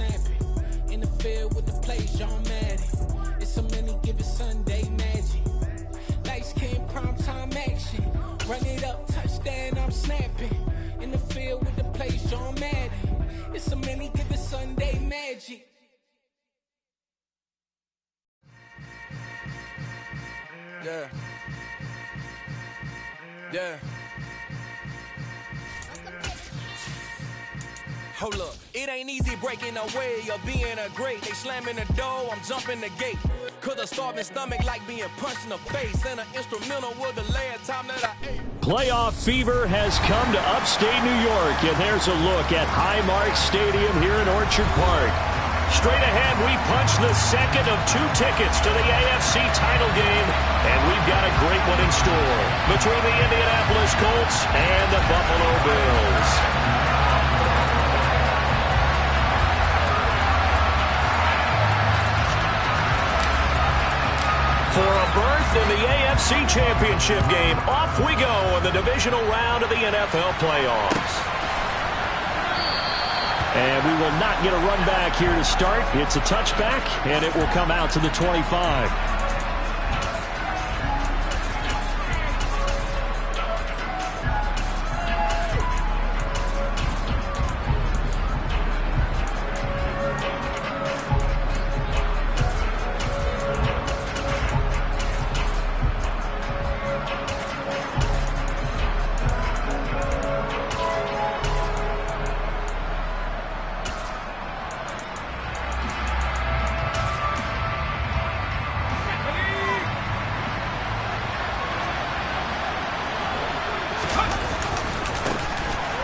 rampant. In the field with the plays, John Madden. It's so many given Sunday magic. Lights came prime time action. Run it up, touchdown, I'm snapping. In the field with the plays, John Madden. It's so many given Sunday magic. Yeah. Yeah. Hold up, it ain't easy breaking away or being a great. They slamming the door, I'm jumping the gate. Cause a starving stomach like being punched in the face. And an instrumental was the last time that I ate. Playoff fever has come to upstate New York, and there's a look at Highmark Stadium here in Orchard Park. Straight ahead, we punch the second of 2 tickets to the AFC title game, and we've got a great one in store between the Indianapolis Colts and the Buffalo Bills. For a berth in the AFC Championship game, off we go in the divisional round of the NFL playoffs. And we will not get a run back here to start. It's a touchback, and it will come out to the 25.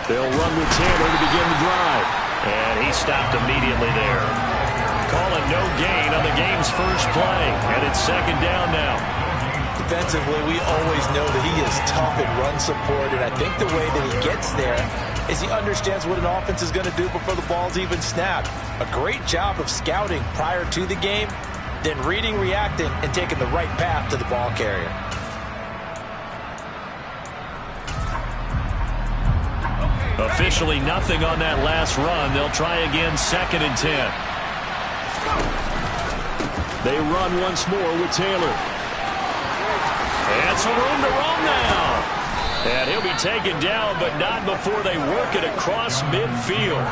They'll run with Taylor to begin the drive. And he stopped immediately there. Calling no gain on the game's first play. And it's second down now. Defensively, we always know that he is tough in run support. And I think the way that he gets there is he understands what an offense is going to do before the ball's even snapped. A great job of scouting prior to the game, then reading, reacting, and taking the right path to the ball carrier. Officially nothing on that last run. They'll try again, second and 10. They run once more with Taylor. And some room to roam now. And he'll be taken down, but not before they work it across midfield.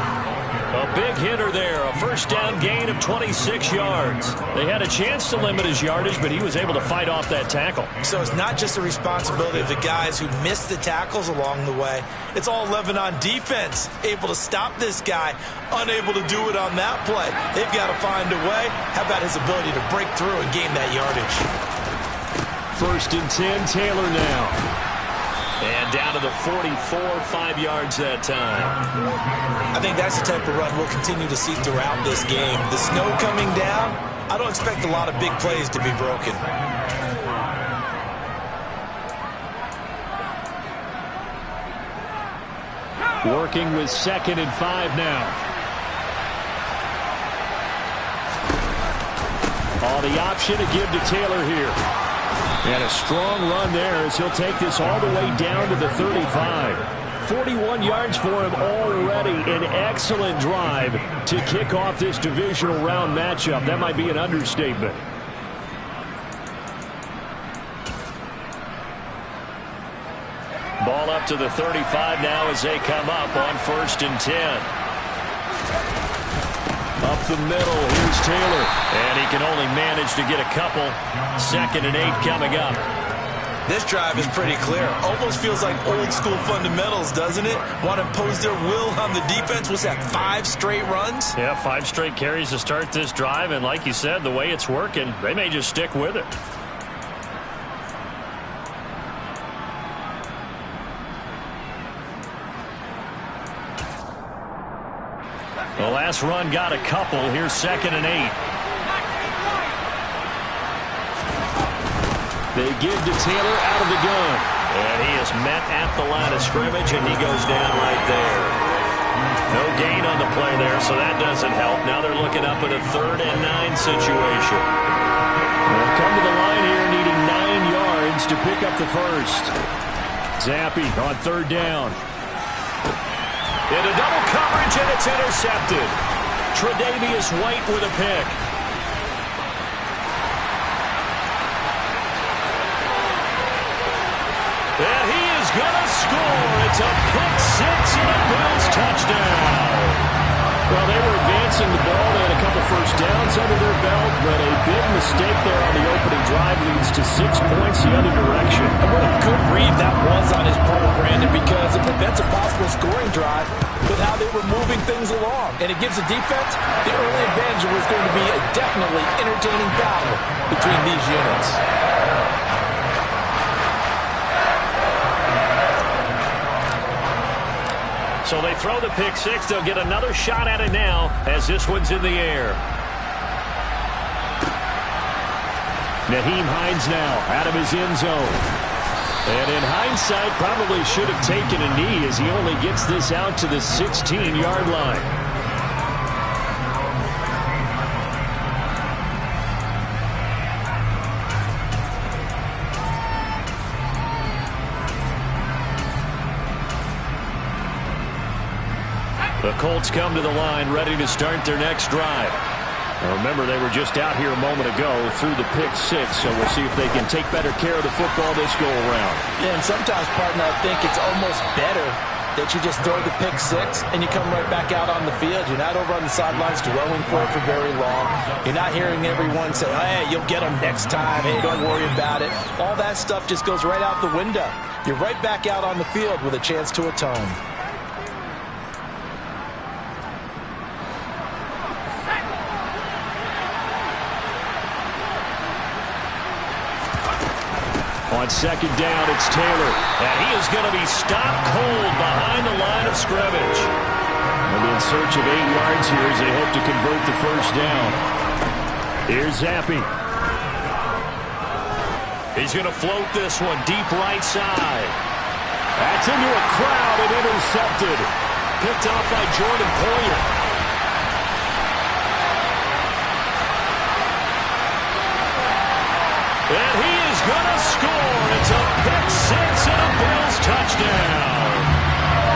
A big hitter there, a first down gain of 26 yards. They had a chance to limit his yardage, but he was able to fight off that tackle. So it's not just the responsibility of the guys who missed the tackles along the way. It's all 11 on defense, able to stop this guy, unable to do it on that play. They've got to find a way. How about his ability to break through and gain that yardage? First and 10, Taylor now. And down to the 44, 5 yards that time. I think that's the type of run we'll continue to see throughout this game. The snow coming down, I don't expect a lot of big plays to be broken. Working with second and 5 now. The option to give to Taylor here. And a strong run there as he'll take this all the way down to the 35. 41 yards for him already. An excellent drive to kick off this divisional round matchup. That might be an understatement. Ball up to the 35 now as they come up on first and 10. Up the middle, here's Taylor. And he can only manage to get a couple. Second and 8 coming up. This drive is pretty clear. Almost feels like old school fundamentals, doesn't it? Want to impose their will on the defense. Was that 5 straight runs? Yeah, 5 straight carries to start this drive. And like you said, the way it's working, they may just stick with it. The last run got a couple. Here's second and 8. They give to Taylor out of the gun. And he is met at the line of scrimmage, and he goes down right there. No gain on the play there, so that doesn't help. Now they're looking up at a 3rd and 9 situation. They'll come to the line here needing 9 yards to pick up the first. Zappi on 3rd down. Into double coverage, and it's intercepted. Tre'Davious White with a pick. And he is going to score. It's a pick six and a Bills touchdown. Well, they were advancing the ball. They had a couple first downs under their belt, but a big mistake there on the opening drive leads to 6 points the other direction. And what a good read that was on his part, Brandon, because it prevents a possible scoring drive with how they were moving things along. And it gives the defense the early advantage. Was going to be a definitely entertaining battle between these units. So they throw the pick six. They'll get another shot at it now as this one's in the air. Nyheim Hines now out of his end zone. And in hindsight, probably should have taken a knee as he only gets this out to the 16-yard line. The Colts come to the line ready to start their next drive. Now remember, they were just out here a moment ago through the pick six, so we'll see if they can take better care of the football this go-around. Yeah, and sometimes, partner, I think it's almost better that you just throw the pick six and you come right back out on the field. You're not over on the sidelines dwelling for it for very long. You're not hearing everyone say, hey, you'll get them next time. Hey, don't worry about it. All that stuff just goes right out the window. You're right back out on the field with a chance to atone. On second down, it's Taylor. And he is going to be stopped cold behind the line of scrimmage. They'll be in search of 8 yards here as they hope to convert the first down. Here's Zappi. He's going to float this one deep right side. That's into a crowd and intercepted. Picked off by Jordan Poyer. And he is going to score. It's a pick six and a Bills touchdown.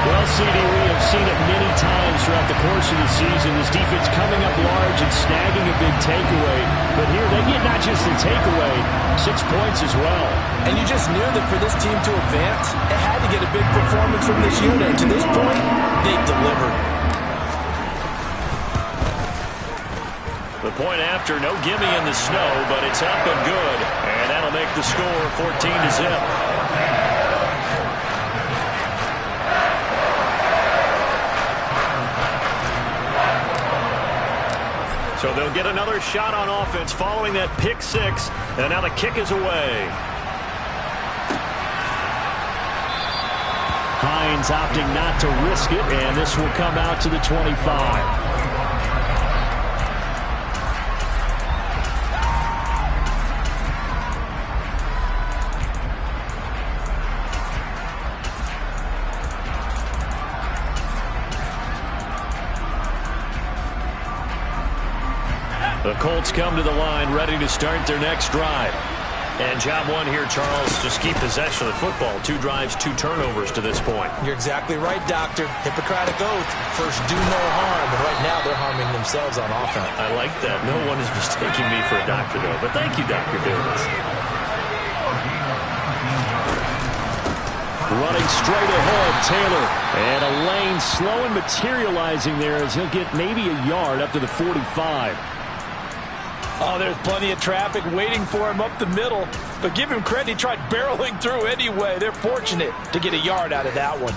Well, CD, we have seen it many times throughout the course of the season. This defense coming up large and snagging a big takeaway. But here they get not just the takeaway, 6 points as well. And you just knew that for this team to advance, it had to get a big performance from this unit. To this point, they delivered. The point after, no gimme in the snow, but it's up and good. And that'll make the score 14-0. So they'll get another shot on offense following that pick six. And now the kick is away. Hines opting not to risk it, and this will come out to the 25. The Colts come to the line ready to start their next drive. And job one here, Charles, just keep possession of the football. 2 drives, 2 turnovers to this point. You're exactly right, Doctor. Hippocratic oath. First, do no harm. And right now, they're harming themselves on offense. I like that. No one is mistaking me for a doctor, though. But thank you, Dr. Davis. Running straight ahead, Taylor. And a lane slow and materializing there as he'll get maybe a yard up to the 45. Oh, there's plenty of traffic waiting for him up the middle. But give him credit, he tried barreling through anyway. They're fortunate to get a yard out of that one.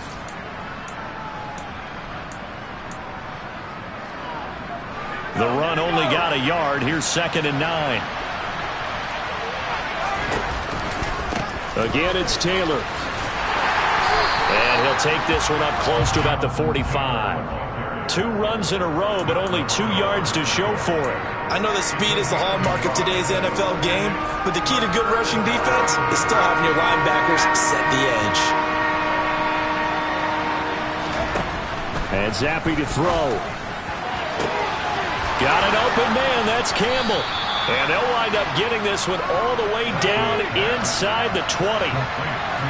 The run only got a yard. Here's 2nd and 9. Again, it's Taylor. And he'll take this one up close to about the 45. 2 runs in a row, but only 2 yards to show for it. I know that speed is the hallmark of today's NFL game, but the key to good rushing defense is still having your linebackers set the edge. And Zappi to throw. Got an open man. That's Campbell. And they'll wind up getting this one all the way down inside the 20.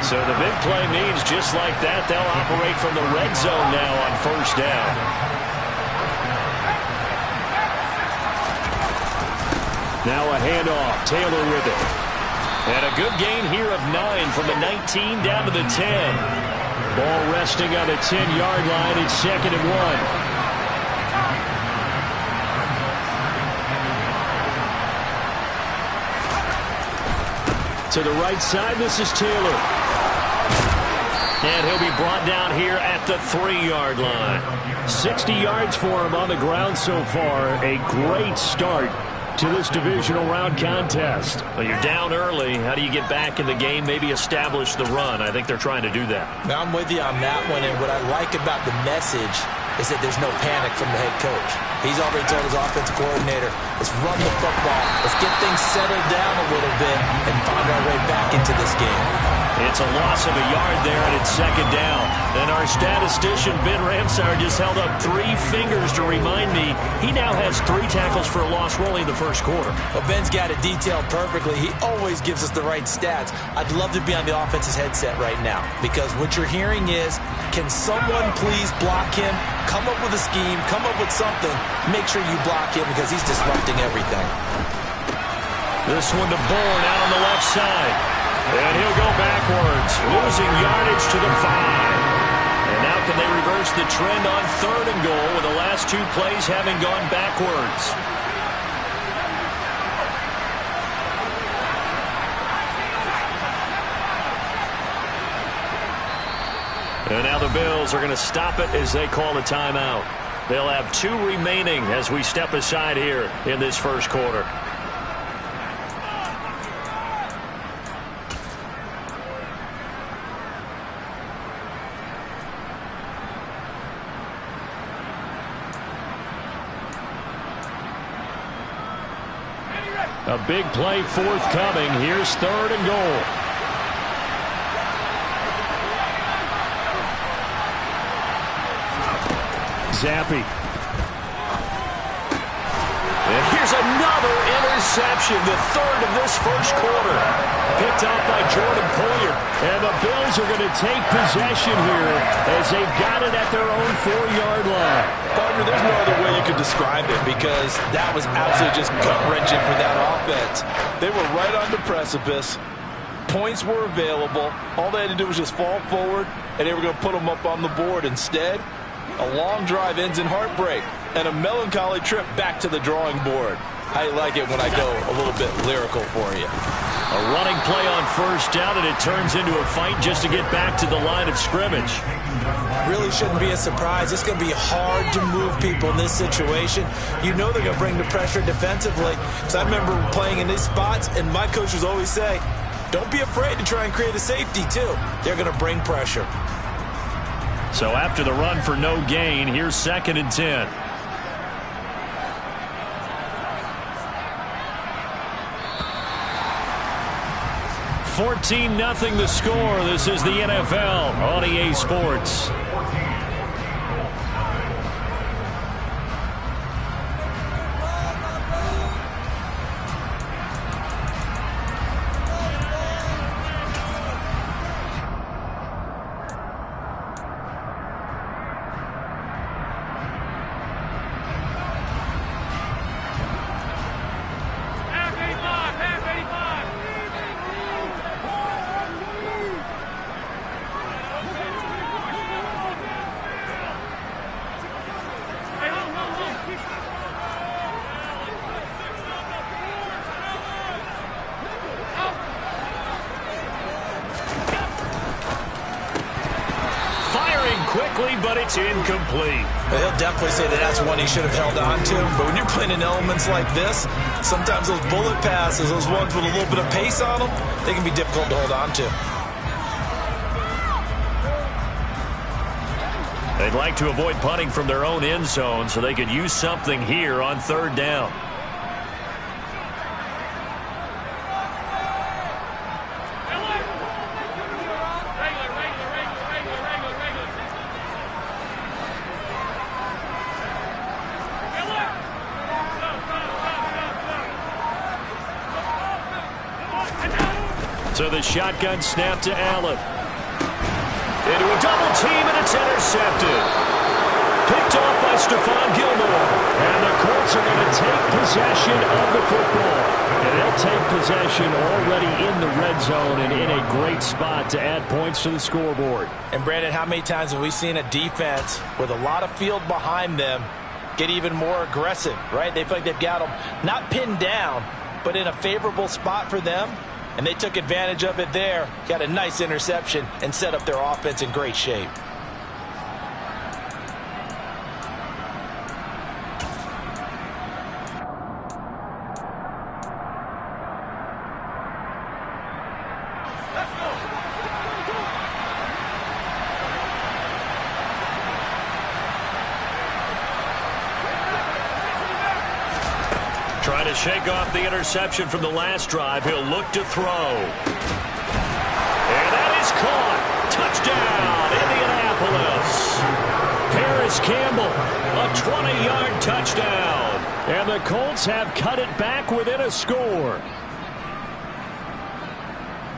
So the big play means just like that, they'll operate from the red zone now on first down. Now a handoff. Taylor with it. And a good gain here of 9 from the 19 down to the 10. Ball resting on the 10-yard line. It's 2nd and 1. To the right side, this is Taylor. And he'll be brought down here at the 3-yard line. 60 yards for him on the ground so far. A great start to this divisional round contest. Well, you're down early. How do you get back in the game, maybe establish the run? I think they're trying to do that. Now, I'm with you on that one, and what I like about the message is that there's no panic from the head coach. He's already told his offensive coordinator, let's run the football, let's get things settled down a little bit and find our way back into this game. It's a loss of a yard there, and it's 2nd down. And our statistician, Ben Ramsar, just held up 3 fingers to remind me he now has 3 tackles for a loss rolling in the first quarter. Well, Ben's got it detailed perfectly. He always gives us the right stats. I'd love to be on the offense's headset right now because what you're hearing is, can someone please block him? Come up with a scheme, come up with something. Make sure you block him because he's disrupting everything. This one to Bourne out on the left side. And he'll go backwards, losing yardage to the 5. And now can they reverse the trend on 3rd and goal with the last 2 plays having gone backwards? And now the Bills are going to stop it as they call a timeout. They'll have 2 remaining as we step aside here in this first quarter. A big play forthcoming. Here's 3rd and goal. Zappi. And here's another interception, the 3rd of this first quarter. Picked off by Jordan Poyer. And the Bills are going to take possession here as they've got it at their own 4-yard line. Partner, there's no other way you could describe it because that was absolutely just gut-wrenching for that offense. They were right on the precipice. Points were available. All they had to do was just fall forward, and they were going to put them up on the board. Instead, a long drive ends in heartbreak and a melancholy trip back to the drawing board. I like it when I go a little bit lyrical for you. A running play on 1st down, and it turns into a fight just to get back to the line of scrimmage. Really shouldn't be a surprise. It's going to be hard to move people in this situation. You know they're going to bring the pressure defensively. Because I remember playing in these spots, and my coaches always say, don't be afraid to try and create a safety, too. They're going to bring pressure. So after the run for no gain, here's 2nd and 10. $14-0 the score. This is the NFL on EA Sports. But it's incomplete. He'll definitely say that that's one he should have held on to. But when you're playing in elements like this, sometimes those bullet passes, those ones with a little bit of pace on them, they can be difficult to hold on to. They'd like to avoid punting from their own end zone so they could use something here on 3rd down. So the shotgun snap to Allen. Into a double team, and it's intercepted. Picked off by Stephon Gilmore. And the Colts Colts are going to take possession of the football. And they'll take possession already in the red zone and in a great spot to add points to the scoreboard. And, Brandon, how many times have we seen a defense with a lot of field behind them get even more aggressive, right? They feel like they've got them not pinned down, but in a favorable spot for them. And they took advantage of it there, got a nice interception, and set up their offense in great shape. Trying to shake off the interception from the last drive. He'll look to throw. And that is caught. Touchdown, Indianapolis. Harris Campbell, a 20-yard touchdown. And the Colts have cut it back within a score.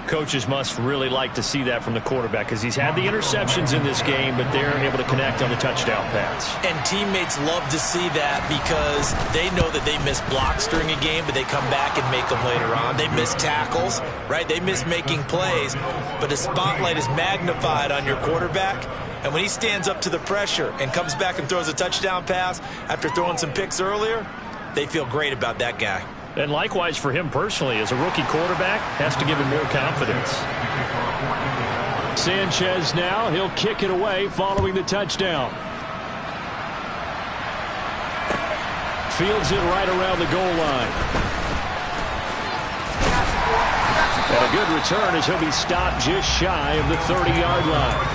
Coaches must really like to see that from the quarterback because he's had the interceptions in this game, but they're able to connect on the touchdown pass. And teammates love to see that because they know that they miss blocks during a game, but they come back and make them later on. They miss tackles, right? They miss making plays, but the spotlight is magnified on your quarterback. And when he stands up to the pressure and comes back and throws a touchdown pass after throwing some picks earlier, they feel great about that guy. And likewise for him personally, as a rookie quarterback, has to give him more confidence. Sanchez now, he'll kick it away following the touchdown. Fields it right around the goal line. And a good return as he'll be stopped just shy of the 30-yard line.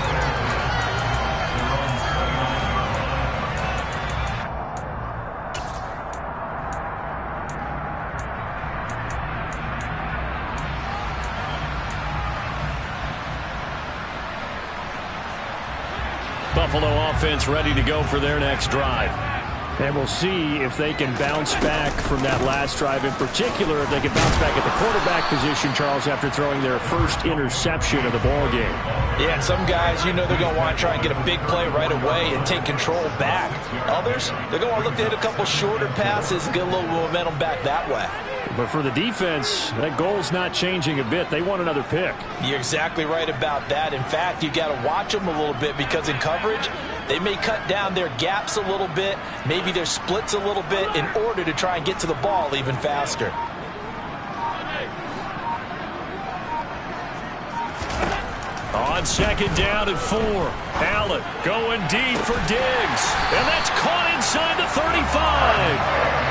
Buffalo offense ready to go for their next drive. And we'll see if they can bounce back from that last drive. In particular, if they can bounce back at the quarterback position, Charles, after throwing their first interception of the ball game. Yeah, and some guys, you know they're going to want to try and get a big play right away and take control back. Others, they're going to look to hit a couple shorter passes and get a little momentum back that way. But for the defense, that goal's not changing a bit. They want another pick. You're exactly right about that. In fact, you got to watch them a little bit because in coverage, they may cut down their gaps a little bit, maybe their splits a little bit in order to try and get to the ball even faster. On second down and 4. Allen going deep for Diggs. And that's caught inside the 35.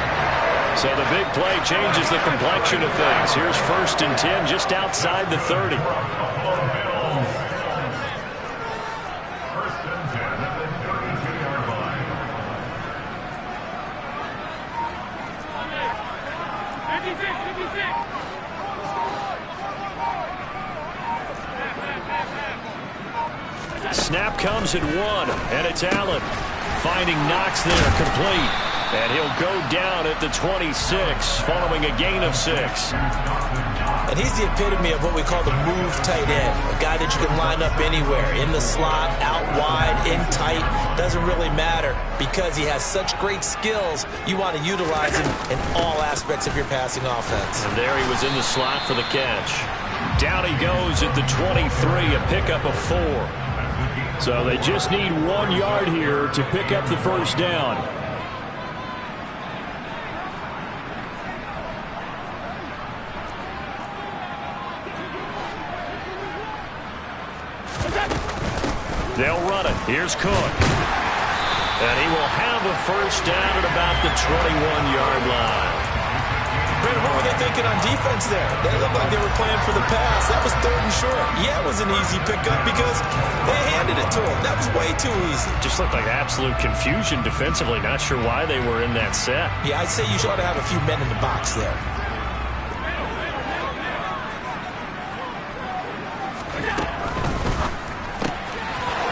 So the big play changes the complexion of things. Here's 1st and 10 just outside the 30. Snap comes at 1, and it's Allen. Finding Knox there, complete. And he'll go down at the 26, following a gain of 6. And he's the epitome of what we call the move tight end. A guy that you can line up anywhere, in the slot, out wide, in tight. Doesn't really matter because he has such great skills. You want to utilize him in all aspects of your passing offense. And there he was in the slot for the catch. Down he goes at the 23, a pickup of 4. So they just need 1 yard here to pick up the first down. They'll run it. Here's Cook. And he will have a first down at about the 21-yard line. Brandon, what were they thinking on defense there? They looked like they were playing for the pass. That was 3rd and short. Yeah, it was an easy pickup because they handed it to him. That was way too easy. Just looked like absolute confusion defensively. Not sure why they were in that set. Yeah, I'd say you ought to have a few men in the box there.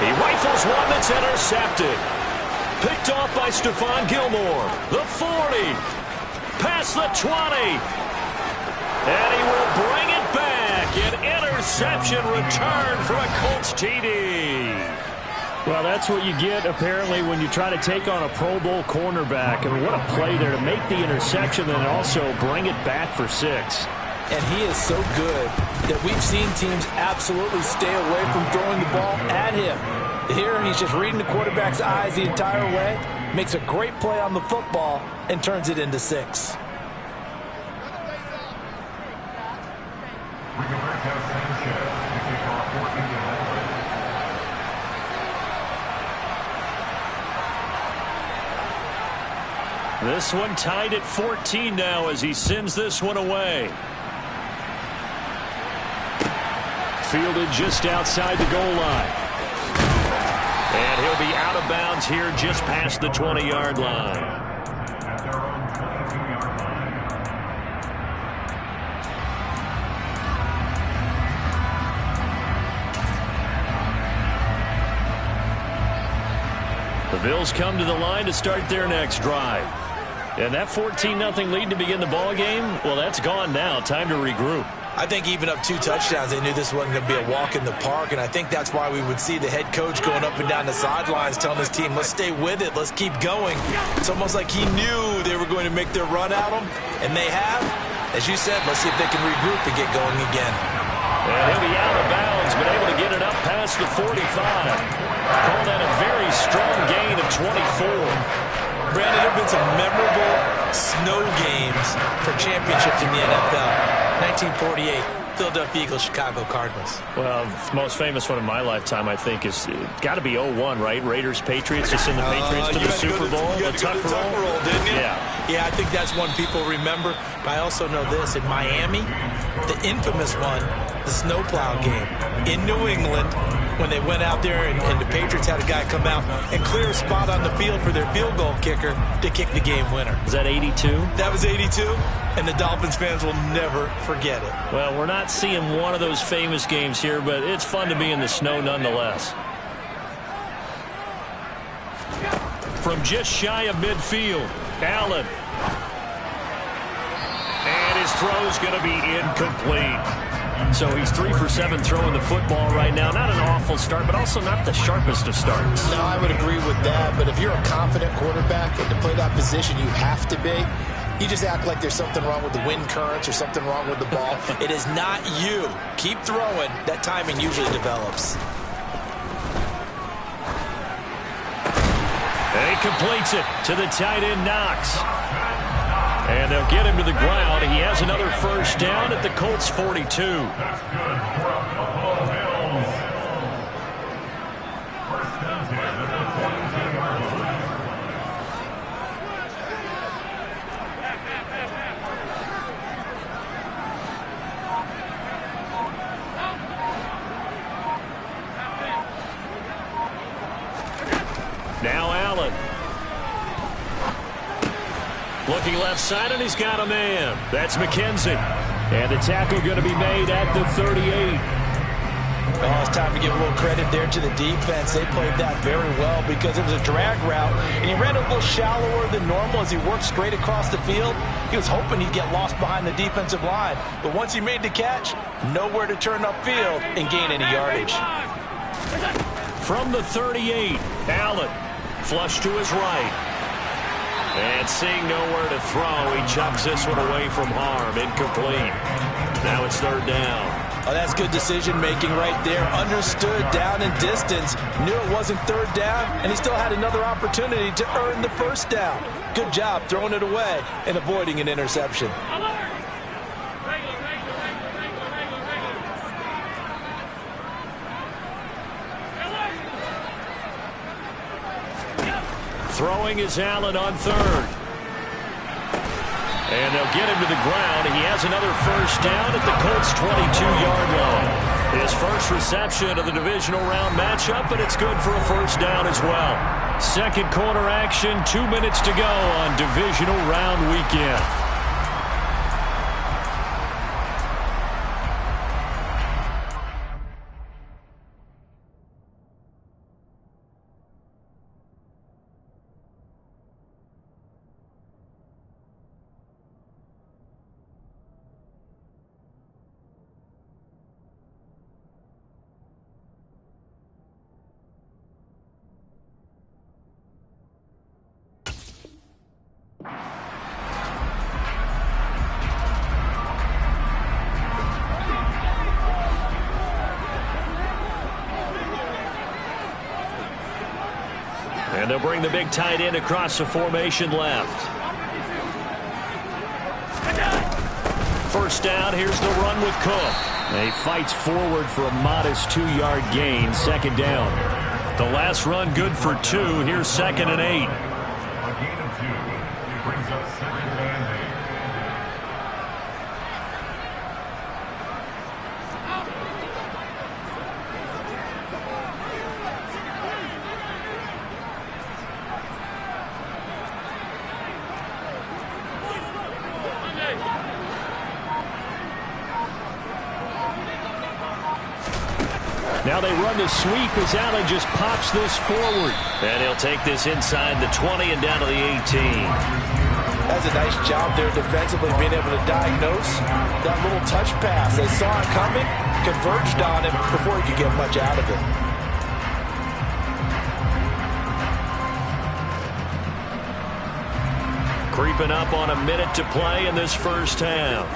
He rifles one that's intercepted. Picked off by Stephon Gilmore. The 40. Past the 20. And he will bring it back. An interception return for a Colts TD. Well, that's what you get, apparently, when you try to take on a Pro Bowl cornerback. I mean, what a play there to make the interception and also bring it back for 6. And he is so good that we've seen teams absolutely stay away from throwing the ball at him. Here, he's just reading the quarterback's eyes the entire way, makes a great play on the football, and turns it into 6. This one tied at 14 now as he sends this one away. Fielded just outside the goal line. And he'll be out of bounds here just past the 20-yard line. The Bills come to the line to start their next drive. And that 14-0 lead to begin the ball game, well, that's gone now. Time to regroup. I think even up 2 touchdowns, they knew this wasn't going to be a walk in the park, and I think that's why we would see the head coach going up and down the sidelines telling his team, let's stay with it, let's keep going. It's almost like he knew they were going to make their run at him, and they have. As you said, let's see if they can regroup and get going again. And he'll be out of bounds, but able to get it up past the 45. Call that a very strong gain of 24. Brandon, there have been some memorable snow games for championships in the NFL. 1948, Philadelphia Eagles, Chicago Cardinals. Well, the most famous one in my lifetime, I think, is got to be 01, right? Raiders, Patriots, to send the Patriots to the Super Bowl. You had to go to the Tucker roll, didn't you? Yeah, I think that's one people remember. But I also know this. In Miami, the infamous one, the snowplow game in New England, when they went out there and the Patriots had a guy come out and clear a spot on the field for their field goal kicker to kick the game winner. Was that 82? That was 82, and the Dolphins fans will never forget it. Well, we're not seeing one of those famous games here, but it's fun to be in the snow nonetheless. From just shy of midfield, Allen. And his throw's going to be incomplete. So he's 3 for 7 throwing the football right now. Not an awful start, but also not the sharpest of starts. No, I would agree with that. But if you're a confident quarterback and to play that position, you have to be. You just act like there's something wrong with the wind currents or something wrong with the ball. It is not you. Keep throwing. That timing usually develops. And he completes it to the tight end, Knox. And they'll get him to the ground. He has another first down at the Colts 42. Now Allen. Looking left side, and he's got a man. That's McKenzie. And the tackle going to be made at the 38. Oh, it's time to give a little credit there to the defense. They played that very well because it was a drag route, and he ran a little shallower than normal as he worked straight across the field. He was hoping he'd get lost behind the defensive line. But once he made the catch, nowhere to turn upfield and gain any yardage. From the 38, Allen. Flush to his right. And seeing nowhere to throw, he chucks this one away from harm. Incomplete. Now it's 3rd down. Oh, that's good decision-making right there. Understood down and distance. Knew it wasn't 3rd down, and he still had another opportunity to earn the 1st down. Good job throwing it away and avoiding an interception. Throwing is Allen on 3rd. And they'll get him to the ground. He has another first down at the Colts 22-yard line. His first reception of the divisional round matchup, and it's good for a first down as well. Second quarter action, 2 minutes to go on divisional round weekend. And they'll bring the big tight end across the formation left. First down, here's the run with Cook. He fights forward for a modest 2-yard gain, second down. The last run good for 2. Here's 2nd and 8. A gain of 2. It brings up 2nd and 8. Now they run the sweep as Allen just pops this forward. And he'll take this inside the 20 and down to the 18. That's a nice job there defensively, being able to diagnose that little touch pass. They saw it coming, converged on him before he could get much out of it. Creeping up on a minute to play in this first half.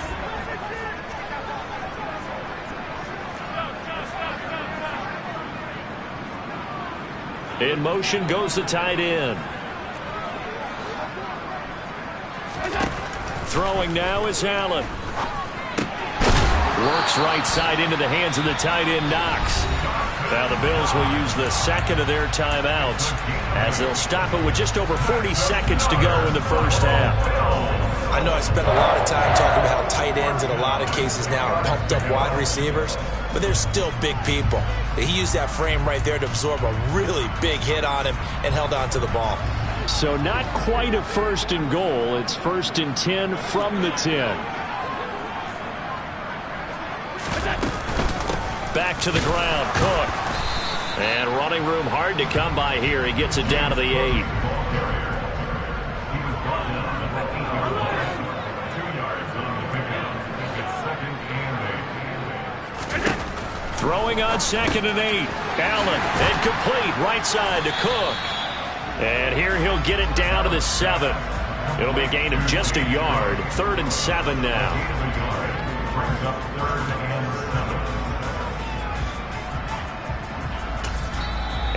In motion goes the tight end. Throwing now is Allen. Works right side into the hands of the tight end, Knox. Now the Bills will use the second of their timeouts as they'll stop it with just over 40 seconds to go in the first half. I know I spent a lot of time talking about how tight ends in a lot of cases now are pumped up wide receivers, but they're still big people. He used that frame right there to absorb a really big hit on him and held on to the ball. So not quite a 1st and goal. It's 1st and 10 from the 10. Back to the ground, Cook. And running room hard to come by here. He gets it down to the 8. Throwing on 2nd and 8. Allen, incomplete, right side to Cook. And here he'll get it down to the 7. It'll be a gain of just a yard. 3rd and 7 now.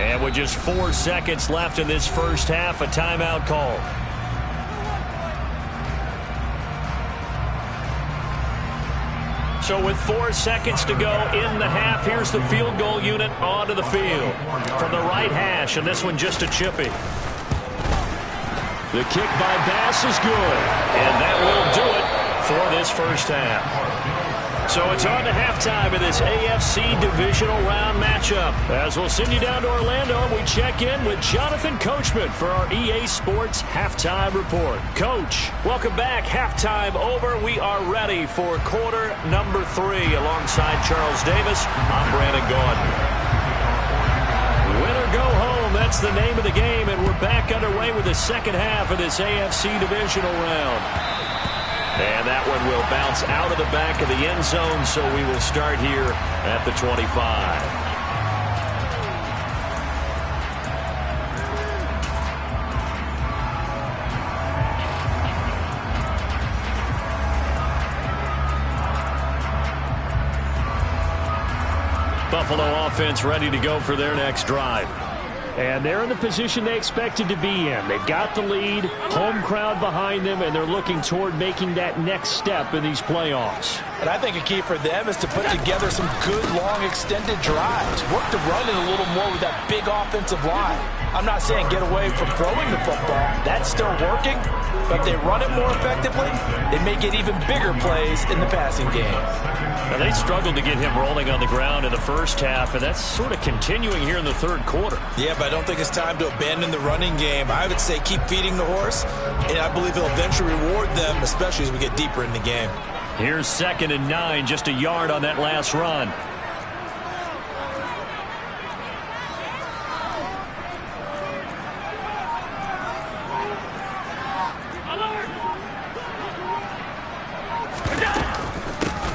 And with just 4 seconds left in this first half, a timeout call. So with 4 seconds to go in the half, here's the field goal unit onto the field. From the right hash, and this one just a chippy. The kick by Bass is good. And that will do it for this first half. So it's on to halftime in this AFC Divisional Round matchup. As we'll send you down to Orlando, we check in with Jonathan Coachman for our EA Sports Halftime Report. Coach, welcome back. Halftime over. We are ready for quarter number 3. Alongside Charles Davis, I'm Brandon Gordon. Win or go home, that's the name of the game, and we're back underway with the second half of this AFC Divisional Round. And that one will bounce out of the back of the end zone, so we will start here at the 25. Buffalo offense ready to go for their next drive. And they're in the position they expected to be in. They've got the lead, home crowd behind them, and they're looking toward making that next step in these playoffs. And I think a key for them is to put together some good, long, extended drives. Work the run in a little more with that big offensive line. I'm not saying get away from throwing the football. That's still working. But if they run it more effectively, they may get even bigger plays in the passing game. Now, they struggled to get him rolling on the ground in the first half, and that's sort of continuing here in the third quarter. Yeah, but I don't think it's time to abandon the running game. I would say keep feeding the horse, and I believe he'll eventually reward them, especially as we get deeper in the game. Here's 2nd and 9, just a yard on that last run.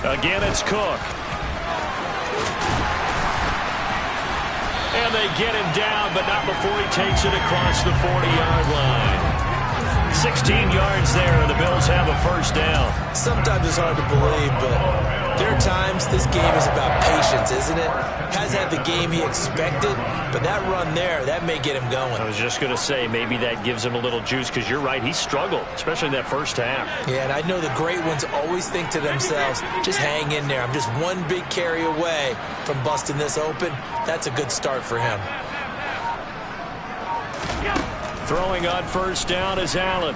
Again, it's Cook. And they get him down, but not before he takes it across the 40-yard line. 16 yards there, and the Bills have a first down. sometimes it's hard to believe, but there are times this game is about patience, isn't it? Hasn't had the game he expected, but that run there, that may get him going. I was just going to say, maybe that gives him a little juice, because you're right, he struggled, especially in that first half. Yeah, and I know the great ones always think to themselves, just hang in there. I'm just one big carry away from busting this open. That's a good start for him. Throwing on first down is Allen.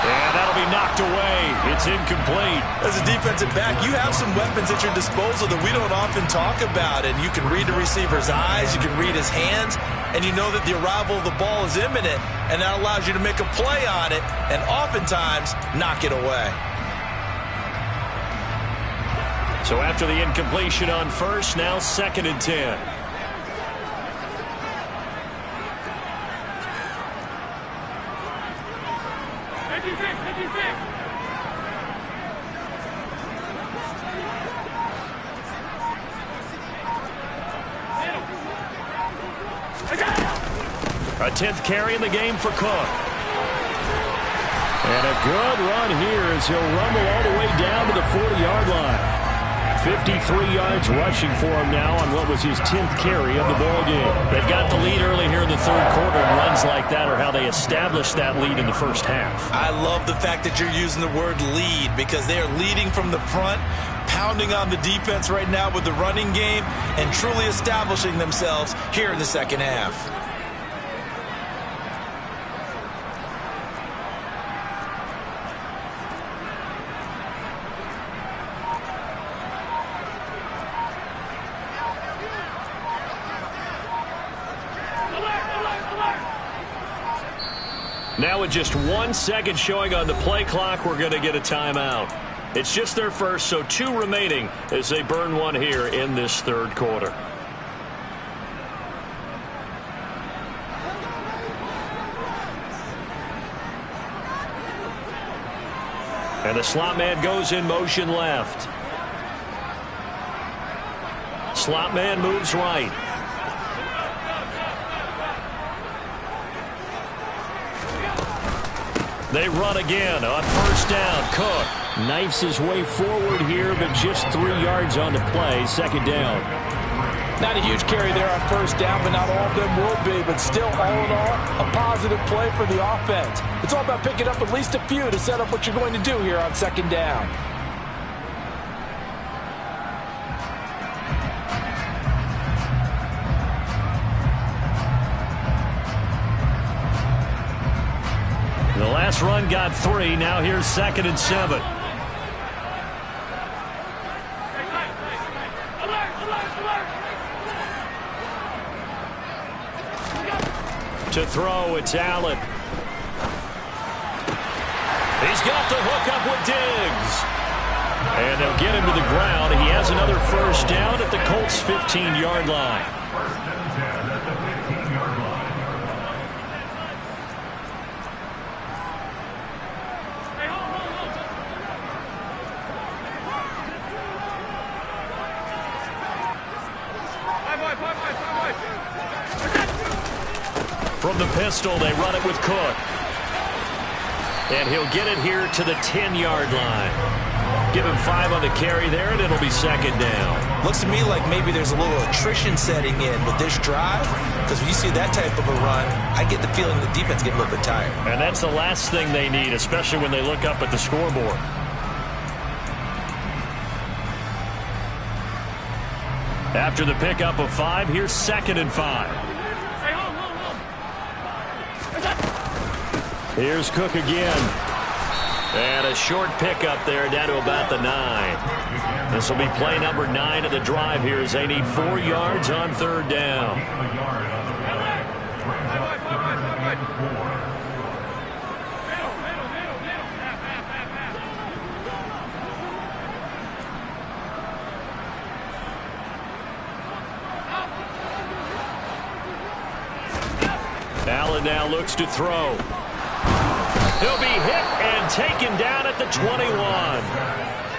And that'll be knocked away. It's incomplete. As a defensive back, you have some weapons at your disposal that we don't often talk about. And you can read the receiver's eyes, you can read his hands, and you know that the arrival of the ball is imminent, and that allows you to make a play on it and oftentimes knock it away. So after the incompletion on first, now 2nd and 10. A 10th carry in the game for Cook. And a good run here as he'll rumble all the way down to the 40-yard line. 53 yards rushing for him now on what was his 10th carry of the ball game. They've got the lead early here in the 3rd quarter, and runs like that are how they established that lead in the first half. I love the fact that you're using the word lead, because they are leading from the front, pounding on the defense right now with the running game, and truly establishing themselves here in the 2nd half. Now with just 1 second showing on the play clock, we're going to get a timeout. It's just their first, so 2 remaining as they burn one here in this 3rd quarter. And the slot man goes in motion left. Slot man moves right. They run again on first down. Cook knifes his way forward here, but just 3 yards on the play. 2nd down. Not a huge carry there on first down, but not all of them will be. But still, all in all, a positive play for the offense. It's all about picking up at least a few to set up what you're going to do here on 2nd down. The last run got 3. Now here's 2nd and 7. To throw, it's Allen. He's got the hook up with Diggs. And they'll get him to the ground. He has another first down at the Colts' 15-yard line. From the pistol, they run it with Cook. And he'll get it here to the 10-yard line. Give him 5 on the carry there, and it'll be 2nd down. Looks to me like maybe there's a little attrition setting in with this drive, because when you see that type of a run, I get the feeling the defense getting a little bit tired. And that's the last thing they need, especially when they look up at the scoreboard. After the pickup of 5, here's 2nd and 5. Here's Cook again. And a short pickup there down to about the 9. This will be play number 9 of the drive here as they need 4 yards on 3rd down. Allen now looks to throw. He'll be hit and taken down at the 21.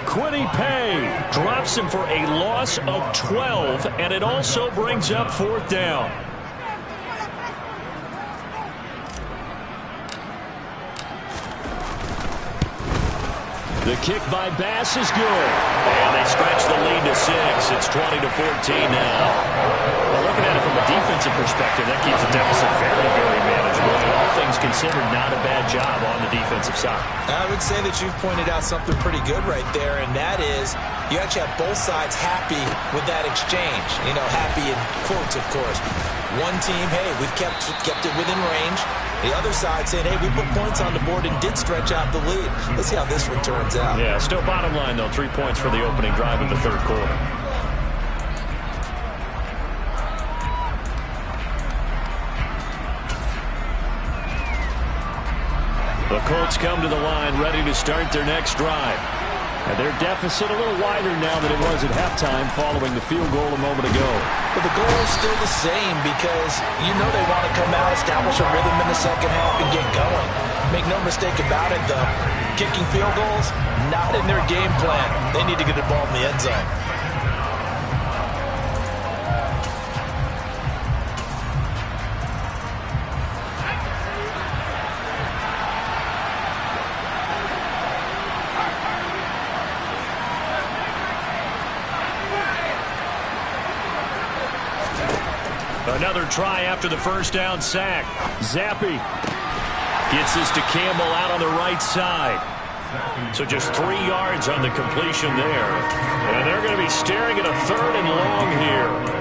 Quiddy Pay drops him for a loss of 12, and it also brings up 4th down. The kick by Bass is good. And they stretch the lead to 6. It's 20-14 now. Well, looking at it from a defensive perspective, that keeps the deficit very, very manageable. And all things considered, not a bad job on the defensive side. I would say that you've pointed out something pretty good right there, and that is you actually have both sides happy with that exchange. You know, happy in quotes, of course. One team, hey, we've kept it within range. The other side saying, hey, we put points on the board and did stretch out the lead. Let's see how this one turns out. Yeah, still bottom line, though, 3 points for the opening drive of the third quarter. The Colts come to the line ready to start their next drive. And their deficit a little wider now than it was at halftime following the field goal a moment ago. But the goal is still the same because you know they want to come out, establish a rhythm in the second half, and get going. Make no mistake about it, though. Kicking field goals, not in their game plan. They need to get the ball in the end zone. Another try after the first down sack. Zappi gets this to Campbell out on the right side. So just 3 yards on the completion there. And they're going to be staring at a 3rd and long here.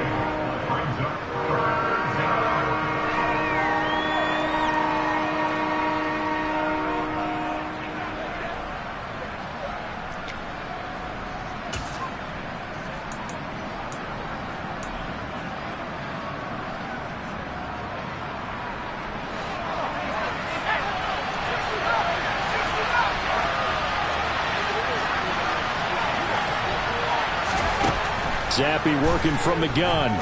Zappi working from the gun.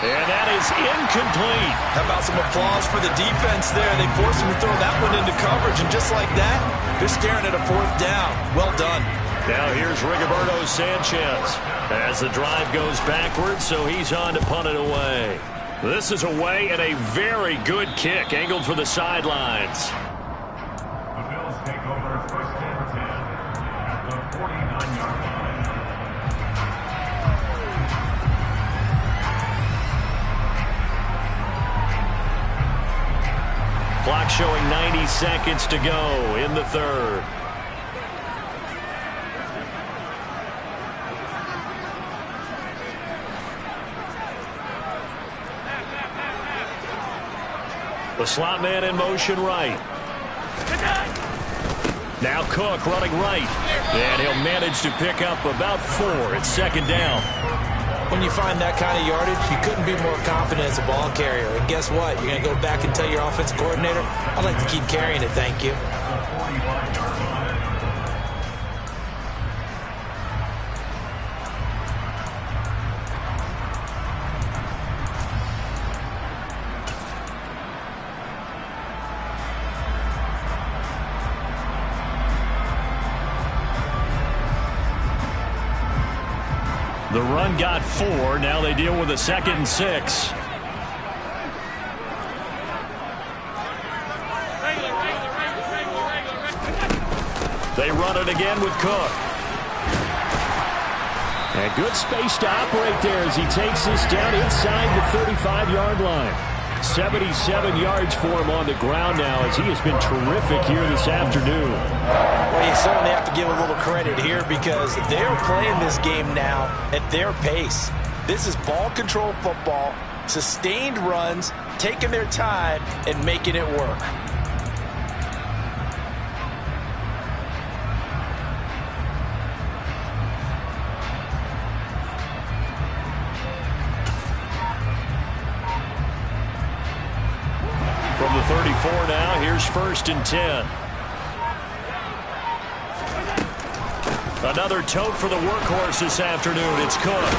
And that is incomplete. How about some applause for the defense there? They forced him to throw that one into coverage, and just like that, they're staring at a 4th down. Well done. Now here's Rigoberto Sanchez as the drive goes backwards, so he's on to punt it away. This is away and a very good kick angled for the sidelines. The Bills take over 1st and 10 at the 49-yard line. Clock showing 90 seconds to go in the 3rd. The slot man in motion right. Now Cook running right. And he'll manage to pick up about 4. It's 2nd down. When you find that kind of yardage, you couldn't be more confident as a ball carrier. And guess what? You're going to go back and tell your offensive coordinator, I'd like to keep carrying it, thank you. The run got 4. Now they deal with a 2nd and 6. They run it again with Cook. And good space to operate there as he takes this down inside the 35-yard line. 77 yards for him on the ground now as he has been terrific here this afternoon. Well, you certainly have to give a little credit here because they're playing this game now at their pace. This is ball control football, sustained runs, taking their time and making it work. From the 34 now, here's 1st and 10. Another tote for the workhorse this afternoon. It's Cook.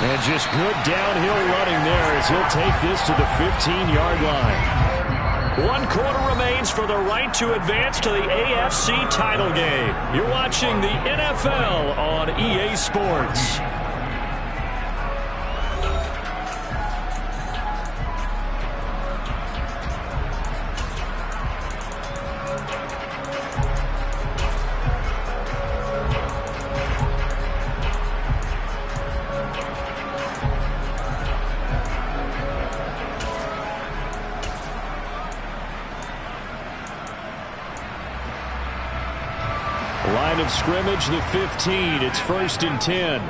And just good downhill running there as he'll take this to the 15-yard line. 1 quarter remains for the right to advance to the AFC title game. You're watching the NFL on EA Sports. line of scrimmage, the 15. It's 1st and 10.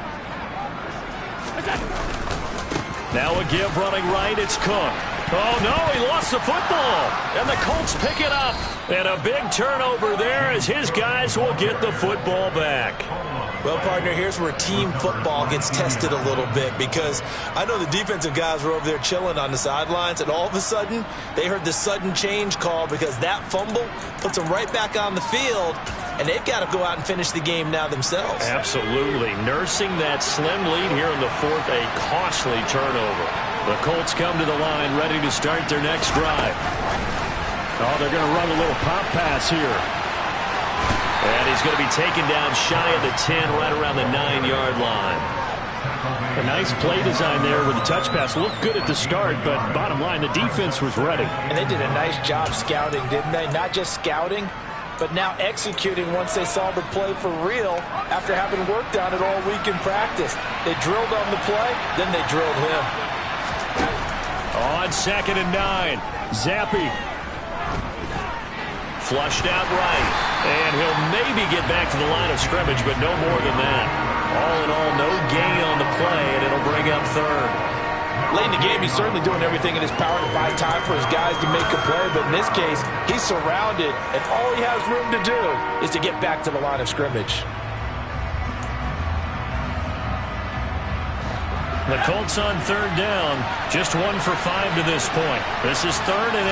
Now a give running right. It's Cook. Oh, no, he lost the football. And the Colts pick it up. And a big turnover there as his guys will get the football back. Well, partner, here's where team football gets tested a little bit, because I know the defensive guys were over there chilling on the sidelines, and all of a sudden they heard the sudden change call because that fumble puts them right back on the field, and they've got to go out and finish the game now themselves. Absolutely. Nursing that slim lead here in the 4th, a costly turnover. The Colts come to the line ready to start their next drive. Oh, they're going to run a little pop pass here. And he's going to be taken down shy of the 10, right around the 9-yard line. A nice play design there with the touch pass. Looked good at the start, but bottom line, the defense was ready. And they did a nice job scouting, didn't they? Not just scouting, but now executing once they saw the play for real after having worked on it all week in practice. They drilled on the play, then they drilled him. On 2nd and 9, Zappi. Flushed out right. And he'll maybe get back to the line of scrimmage, but no more than that. All in all, no gain on the play, and it'll bring up 3rd. Late in the game, he's certainly doing everything in his power to buy time for his guys to make a play, but in this case, he's surrounded, and all he has room to do is to get back to the line of scrimmage. The Colts on 3rd down, just 1 for 5 to this point. This is 3rd and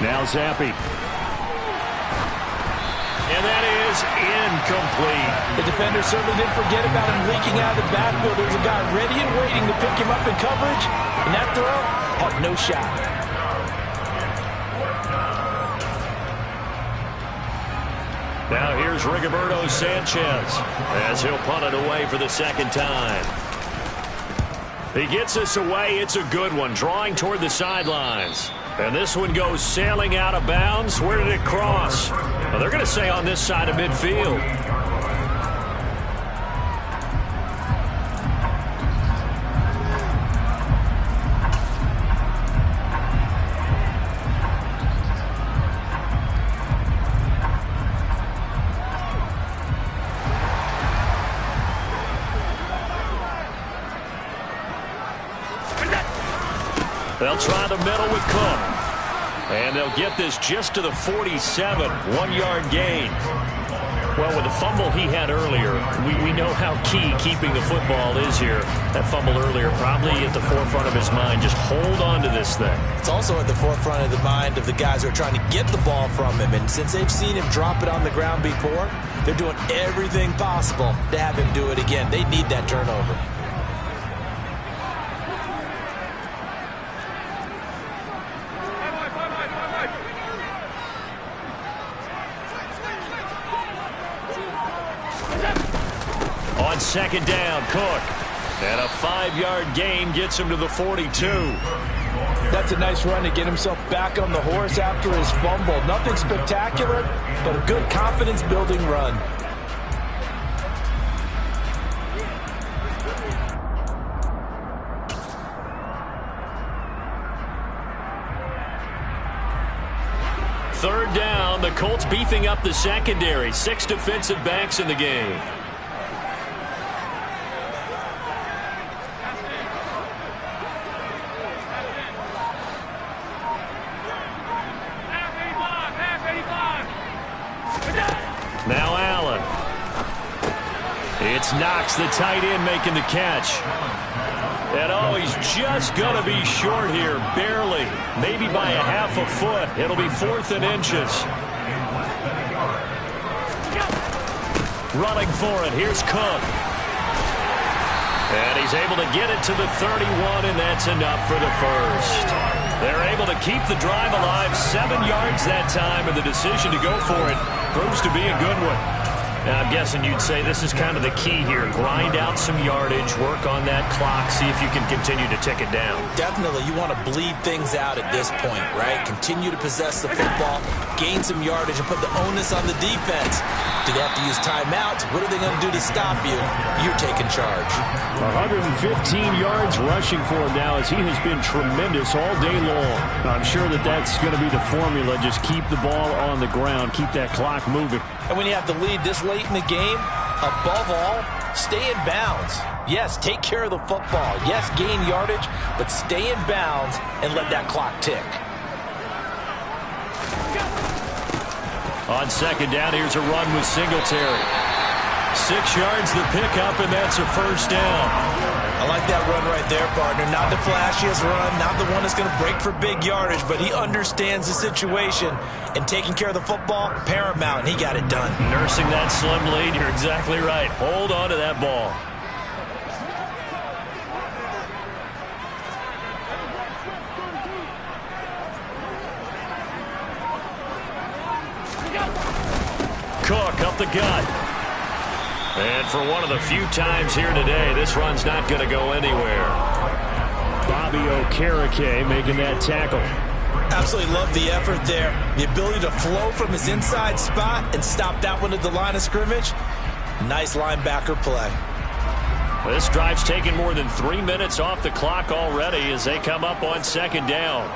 8. Now Zappi. And that is incomplete. The defender certainly didn't forget about him leaking out of the backfield. There's a guy ready and waiting to pick him up in coverage, and that throw had no shot. Now here's Rigoberto Sanchez as he'll punt it away for the 2nd time. He gets us away. It's a good one, drawing toward the sidelines. And this one goes sailing out of bounds. Where did it cross? Well, they're going to say on this side of midfield. They'll try the middle with Cook. And they'll get this just to the 47, 1-yard gain. Well, with the fumble he had earlier, we know how key keeping the football is here. That fumble earlier probably at the forefront of his mind. Just hold on to this thing. It's also at the forefront of the mind of the guys who are trying to get the ball from him. And since they've seen him drop it on the ground before, they're doing everything possible to have him do it again. They need that turnover. On 2nd down, Cook. And a 5-yard gain gets him to the 42. That's a nice run to get himself back on the horse after his fumble. Nothing spectacular, but a good confidence-building run. Third down, the Colts beefing up the secondary. 6 defensive backs in the game. Now Allen. It's Knox, the tight end, making the catch. And oh, he's just going to be short here, barely. Maybe by a half a foot. It'll be 4th and inches. Running for it, here's Cook. And he's able to get it to the 31, and that's enough for the first. They're able to keep the drive alive, 7 yards that time, and the decision to go for it proves to be a good one. Now, I'm guessing you'd say this is kind of the key here. Grind out some yardage, work on that clock, see if you can continue to tick it down. Definitely, you want to bleed things out at this point, right? Continue to possess the football, gain some yardage, and put the onus on the defense. Do they have to use timeouts? What are they going to do to stop you? You're taking charge. 115 yards rushing for him now as he has been tremendous all day long. I'm sure that that's going to be the formula. Just keep the ball on the ground, keep that clock moving. And when you have the lead this late late in the game, above all, stay in bounds. Yes, take care of the football. Yes, gain yardage, but stay in bounds and let that clock tick. On second down, here's a run with Singletary. 6 yards the pickup, and that's a first down. I like that run right there, partner. Not the flashiest run, not the one that's going to break for big yardage, but he understands the situation, and taking care of the football, paramount, and he got it done. Nursing that slim lead, you're exactly right. Hold on to that ball. Cook up the gut. And for one of the few times here today, this run's not going to go anywhere. Bobby Okereke making that tackle. Absolutely love the effort there. The ability to flow from his inside spot and stop that one at the line of scrimmage. Nice linebacker play. This drive's taken more than 3 minutes off the clock already as they come up on second down.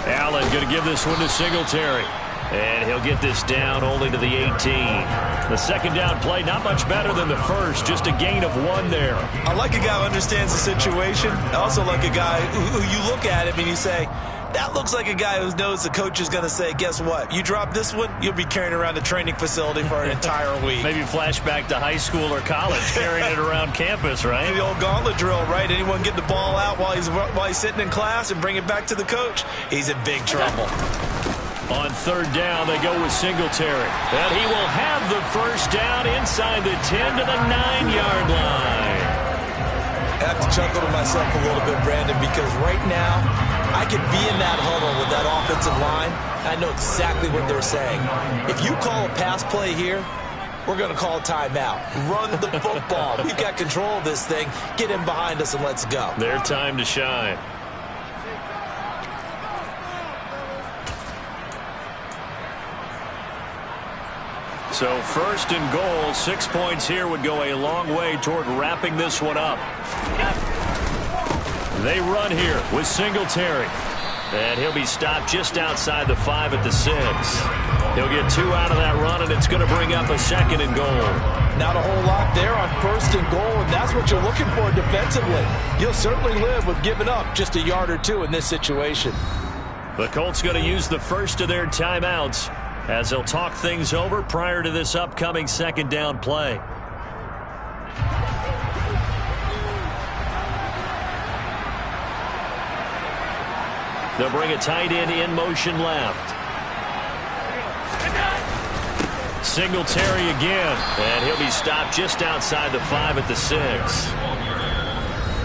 Allen going to give this one to Singletary. And he'll get this down only to the 18. The second down play, not much better than the first, just a gain of 1 there. I like a guy who understands the situation. I also like a guy who you look at him and you say, that looks like a guy who knows the coach is going to say, guess what? You drop this one, you'll be carrying around the training facility for an entire week. Maybe flashback to high school or college, carrying it around campus, right? The old gauntlet drill, right? Anyone get the ball out while he's sitting in class and bring it back to the coach, he's in big trouble. On third down, they go with Singletary. And he will have the first down inside the 10 to the 9-yard line. I have to chuckle to myself a little bit, Brandon, because right now I could be in that huddle with that offensive line. I know exactly what they're saying. If you call a pass play here, we're going to call a timeout. Run the football. We've got control of this thing. Get in behind us and let's go. Their time to shine. So first and goal, 6 points here would go a long way toward wrapping this one up. They run here with Singletary. And he'll be stopped just outside the 5 at the 6. He'll get 2 out of that run, and it's going to bring up a second and goal. Not a whole lot there on first and goal, and that's what you're looking for defensively. You'll certainly live with giving up just a yard or 2 in this situation. The Colts going to use the first of their timeouts as they'll talk things over prior to this upcoming second down play. They'll bring a tight end in motion left. Singletary again, and he'll be stopped just outside the 5 at the 6.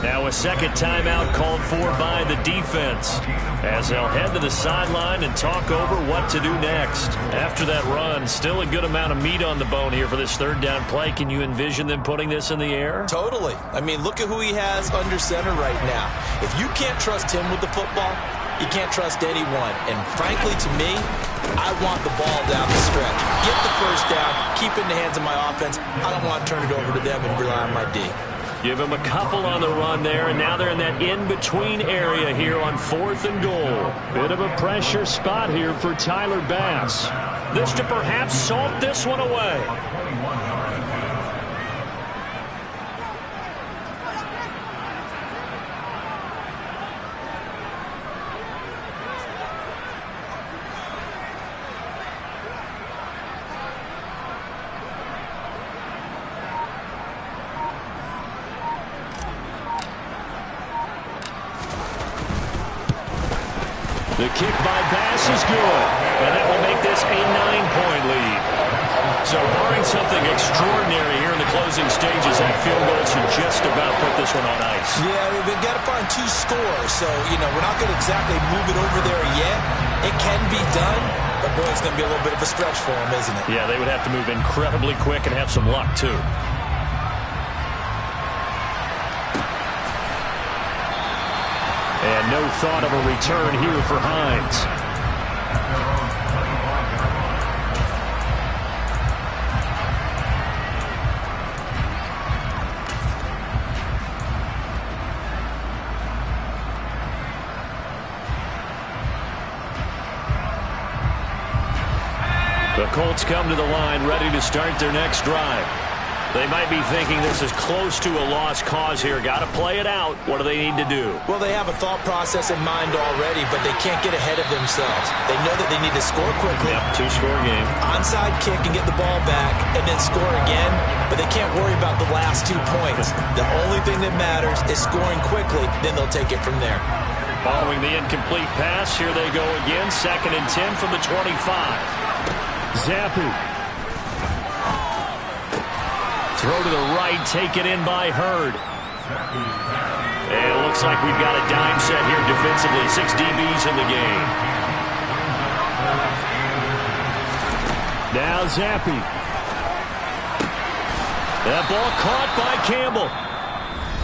Now a second timeout called for by the defense as they'll head to the sideline and talk over what to do next. After that run, still a good amount of meat on the bone here for this third down play. Can you envision them putting this in the air? Totally. I mean, look at who he has under center right now. If you can't trust him with the football, you can't trust anyone. And frankly, to me, I want the ball down the stretch. Get the first down, keep it in the hands of my offense. I don't want to turn it over to them and rely on my D. Give him a couple on the run there, and now they're in that in-between area here on 4th and goal. Bit of a pressure spot here for Tyler Bass. This to perhaps salt this one away. The kick by Bass is good, and that will make this a 9-point lead. So barring something extraordinary here in the closing stages, that field goal should just about put this one on ice. Yeah, they've got to find 2 scores, so, we're not going to exactly move it over there yet. It can be done, but, boy, it's going to be a little bit of a stretch for them, isn't it? Yeah, they would have to move incredibly quick and have some luck, too. And no thought of a return here for Hines. Colts come to the line ready to start their next drive. They might be thinking this is close to a lost cause here. Got to play it out. What do they need to do? Well, they have a thought process in mind already, but they can't get ahead of themselves. They know that they need to score quickly. Yep, two-score game. Onside kick and get the ball back and then score again, but they can't worry about the last 2 points. The only thing that matters is scoring quickly, then they'll take it from there. Following the incomplete pass, here they go again. 2nd and 10 from the 25. Zappi. Throw to the right, taken in by Hurd. And it looks like we've got a dime set here defensively. 6 DBs in the game. Now Zappi. That ball caught by Campbell.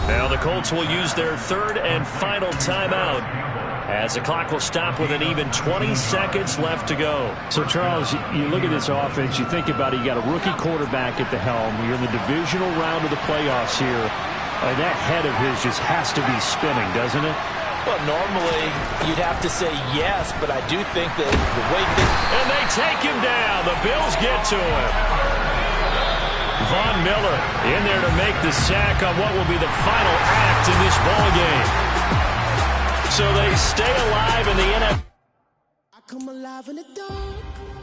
Now the Colts will use their 3rd and final timeout, as the clock will stop with an even 20 seconds left to go. So, Charles, you look at this offense, you think about it, you got a rookie quarterback at the helm. You're in the divisional round of the playoffs here. That head of his just has to be spinning, doesn't it? Well, normally you'd have to say yes, but I do think that the way And they take him down. The Bills get to him. Von Miller in there to make the sack on what will be the final act in this ball game. So they stay alive in the NFL. I come alive in the dark.